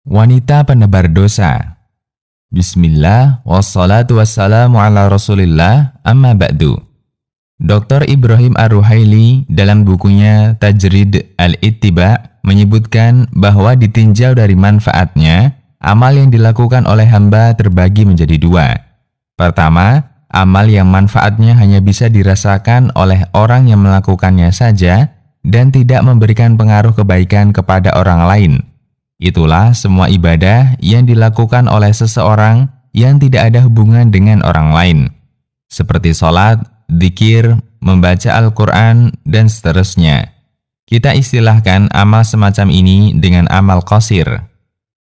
Wanita penebar dosa. Bismillah, wassalatu wassalamu ala rasulillah, amma ba'du. Dr. Ibrahim Ar-Ruhaili dalam bukunya Tajrid Al-Ittiba menyebutkan bahwa ditinjau dari manfaatnya, amal yang dilakukan oleh hamba terbagi menjadi dua. Pertama, amal yang manfaatnya hanya bisa dirasakan oleh orang yang melakukannya saja dan tidak memberikan pengaruh kebaikan kepada orang lain. Itulah semua ibadah yang dilakukan oleh seseorang yang tidak ada hubungan dengan orang lain, seperti sholat, dzikir, membaca Al-Quran, dan seterusnya. Kita istilahkan amal semacam ini dengan amal qasir.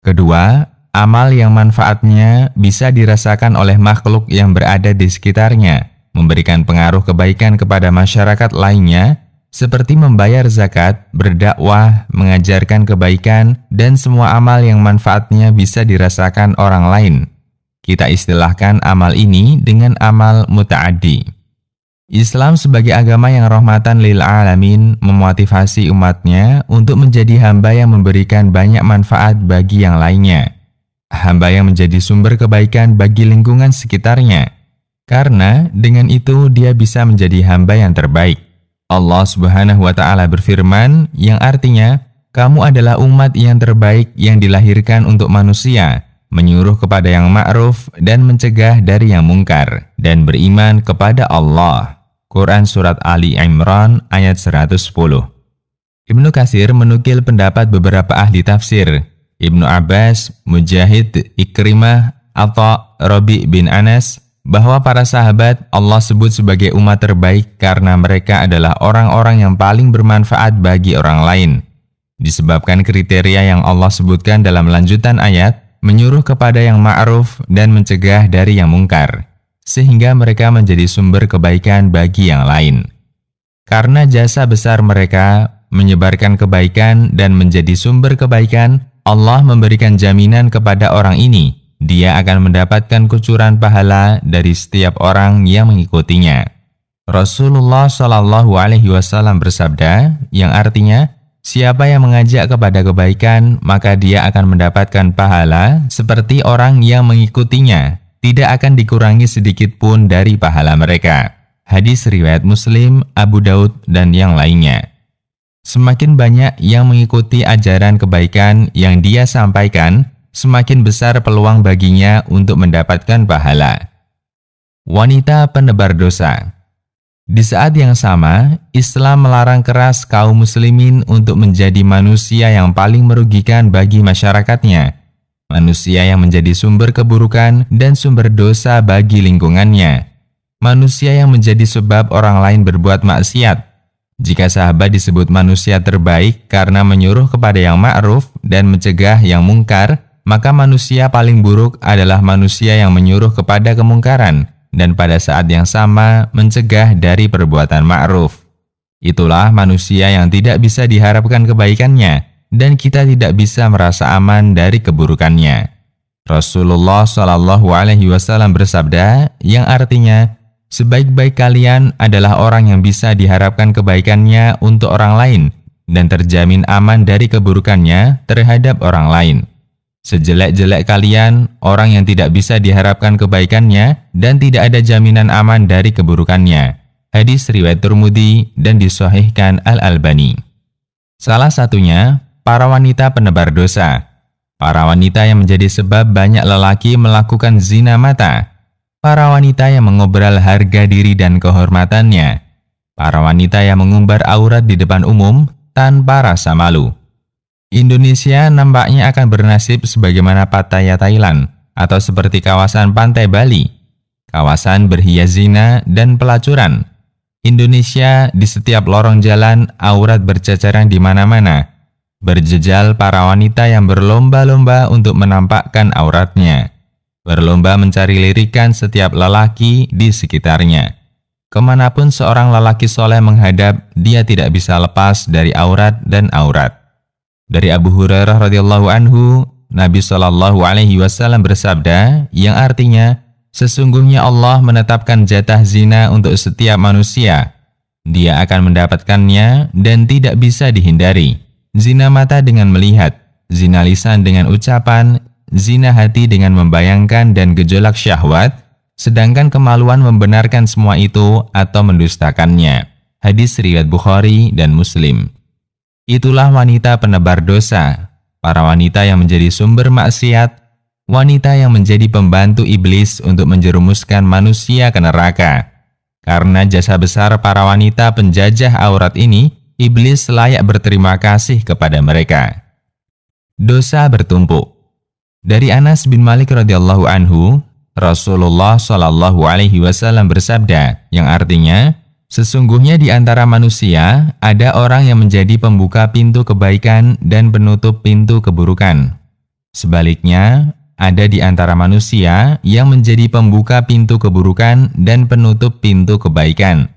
Kedua, amal yang manfaatnya bisa dirasakan oleh makhluk yang berada di sekitarnya, memberikan pengaruh kebaikan kepada masyarakat lainnya, seperti membayar zakat, berdakwah, mengajarkan kebaikan, dan semua amal yang manfaatnya bisa dirasakan orang lain. Kita istilahkan amal ini dengan amal muta'addi. Islam sebagai agama yang rahmatan lil alamin memotivasi umatnya untuk menjadi hamba yang memberikan banyak manfaat bagi yang lainnya. Hamba yang menjadi sumber kebaikan bagi lingkungan sekitarnya. Karena dengan itu dia bisa menjadi hamba yang terbaik. Allah Subhanahu wa Ta'ala berfirman, yang artinya, kamu adalah umat yang terbaik yang dilahirkan untuk manusia, menyuruh kepada yang ma'ruf dan mencegah dari yang mungkar, dan beriman kepada Allah. Quran Surat Ali Imran ayat 110. Ibnu Katsir menukil pendapat beberapa ahli tafsir, Ibnu Abbas, Mujahid, Ikrimah, Atha, Rabi' bin Anas, bahwa para sahabat Allah sebut sebagai umat terbaik karena mereka adalah orang-orang yang paling bermanfaat bagi orang lain. Disebabkan kriteria yang Allah sebutkan dalam lanjutan ayat, menyuruh kepada yang ma'ruf dan mencegah dari yang mungkar, sehingga mereka menjadi sumber kebaikan bagi yang lain. Karena jasa besar mereka menyebarkan kebaikan dan menjadi sumber kebaikan, Allah memberikan jaminan kepada orang ini. Dia akan mendapatkan kucuran pahala dari setiap orang yang mengikutinya. Rasulullah Shallallahu Alaihi Wasallam bersabda, yang artinya, siapa yang mengajak kepada kebaikan, maka dia akan mendapatkan pahala seperti orang yang mengikutinya. Tidak akan dikurangi sedikit pun dari pahala mereka. Hadis riwayat Muslim, Abu Daud, dan yang lainnya. Semakin banyak yang mengikuti ajaran kebaikan yang dia sampaikan, semakin besar peluang baginya untuk mendapatkan pahala. Wanita penebar dosa. Di saat yang sama, Islam melarang keras kaum muslimin untuk menjadi manusia yang paling merugikan bagi masyarakatnya, manusia yang menjadi sumber keburukan dan sumber dosa bagi lingkungannya, manusia yang menjadi sebab orang lain berbuat maksiat. Jika sahabat disebut manusia terbaik karena menyuruh kepada yang ma'ruf dan mencegah yang mungkar, maka manusia paling buruk adalah manusia yang menyuruh kepada kemungkaran dan pada saat yang sama mencegah dari perbuatan ma'ruf. Itulah manusia yang tidak bisa diharapkan kebaikannya dan kita tidak bisa merasa aman dari keburukannya. Rasulullah Shallallahu Alaihi Wasallam bersabda, yang artinya, sebaik-baik kalian adalah orang yang bisa diharapkan kebaikannya untuk orang lain dan terjamin aman dari keburukannya terhadap orang lain. Sejelek-jelek kalian, orang yang tidak bisa diharapkan kebaikannya dan tidak ada jaminan aman dari keburukannya. Hadis riwayat Tirmidzi dan disahihkan Al-Albani. Salah satunya, para wanita penebar dosa. Para wanita yang menjadi sebab banyak lelaki melakukan zina mata. Para wanita yang mengobral harga diri dan kehormatannya. Para wanita yang mengumbar aurat di depan umum tanpa rasa malu. Indonesia nampaknya akan bernasib sebagaimana Pattaya Thailand atau seperti kawasan pantai Bali, kawasan berhias zina dan pelacuran. Indonesia di setiap lorong jalan aurat berceceran di mana-mana, berjejal para wanita yang berlomba-lomba untuk menampakkan auratnya, berlomba mencari lirikan setiap lelaki di sekitarnya. Kemanapun seorang lelaki soleh menghadap, dia tidak bisa lepas dari aurat dan aurat. Dari Abu Hurairah radhiyallahu anhu, Nabi Shallallahu Alaihi Wasallam bersabda, yang artinya, sesungguhnya Allah menetapkan jatah zina untuk setiap manusia. Dia akan mendapatkannya dan tidak bisa dihindari. Zina mata dengan melihat, zina lisan dengan ucapan, zina hati dengan membayangkan dan gejolak syahwat, sedangkan kemaluan membenarkan semua itu atau mendustakannya. Hadis riwayat Bukhari dan Muslim. Itulah wanita penebar dosa, para wanita yang menjadi sumber maksiat, wanita yang menjadi pembantu iblis untuk menjerumuskan manusia ke neraka. Karena jasa besar para wanita penjajah aurat ini, iblis layak berterima kasih kepada mereka. Dosa bertumpuk. Dari Anas bin Malik radhiyallahu anhu, Rasulullah shallallahu alaihi wasallam bersabda, yang artinya, sesungguhnya di antara manusia ada orang yang menjadi pembuka pintu kebaikan dan penutup pintu keburukan. Sebaliknya, ada di antara manusia yang menjadi pembuka pintu keburukan dan penutup pintu kebaikan.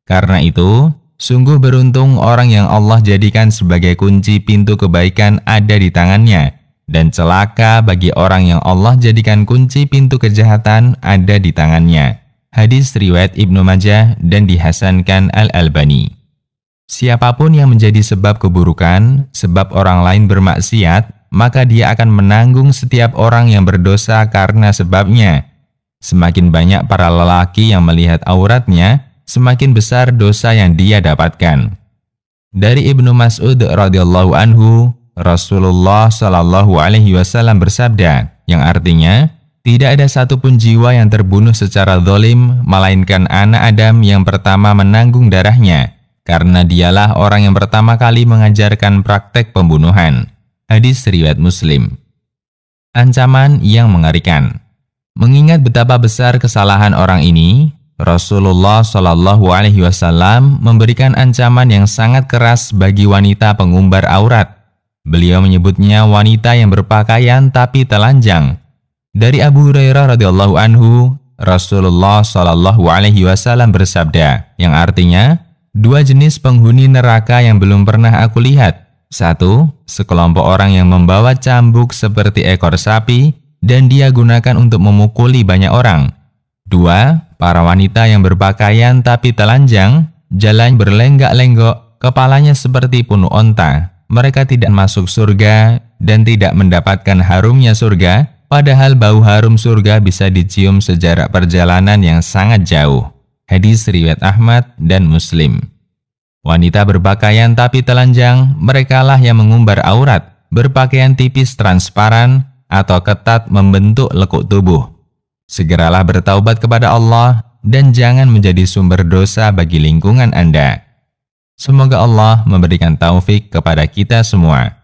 Karena itu, sungguh beruntung orang yang Allah jadikan sebagai kunci pintu kebaikan ada di tangannya, dan celaka bagi orang yang Allah jadikan kunci pintu kejahatan ada di tangannya. Hadis riwayat Ibnu Majah dan dihasankan Al-Albani. Siapapun yang menjadi sebab keburukan, sebab orang lain bermaksiat, maka dia akan menanggung setiap orang yang berdosa karena sebabnya. Semakin banyak para lelaki yang melihat auratnya, semakin besar dosa yang dia dapatkan. Dari Ibnu Mas'ud radhiyallahu anhu, Rasulullah shallallahu alaihi wasallam bersabda, yang artinya, tidak ada satupun jiwa yang terbunuh secara zalim, melainkan anak Adam yang pertama menanggung darahnya, karena dialah orang yang pertama kali mengajarkan praktek pembunuhan. Hadis riwayat Muslim. Ancaman yang mengerikan. Mengingat betapa besar kesalahan orang ini, Rasulullah shallallahu alaihi wasallam memberikan ancaman yang sangat keras bagi wanita pengumbar aurat. Beliau menyebutnya wanita yang berpakaian tapi telanjang. Dari Abu Hurairah radhiyallahu anhu, Rasulullah shallallahu alaihi wasallam bersabda, yang artinya, dua jenis penghuni neraka yang belum pernah aku lihat. Satu, sekelompok orang yang membawa cambuk seperti ekor sapi dan dia gunakan untuk memukuli banyak orang. Dua, para wanita yang berpakaian tapi telanjang, jalan berlenggak-lenggok, kepalanya seperti punuk onta. Mereka tidak masuk surga dan tidak mendapatkan harumnya surga, padahal bau harum surga bisa dicium sejarak perjalanan yang sangat jauh. Hadis riwayat Ahmad dan Muslim. Wanita berpakaian tapi telanjang, merekalah yang mengumbar aurat, berpakaian tipis transparan atau ketat membentuk lekuk tubuh. Segeralah bertaubat kepada Allah dan jangan menjadi sumber dosa bagi lingkungan Anda. Semoga Allah memberikan taufik kepada kita semua.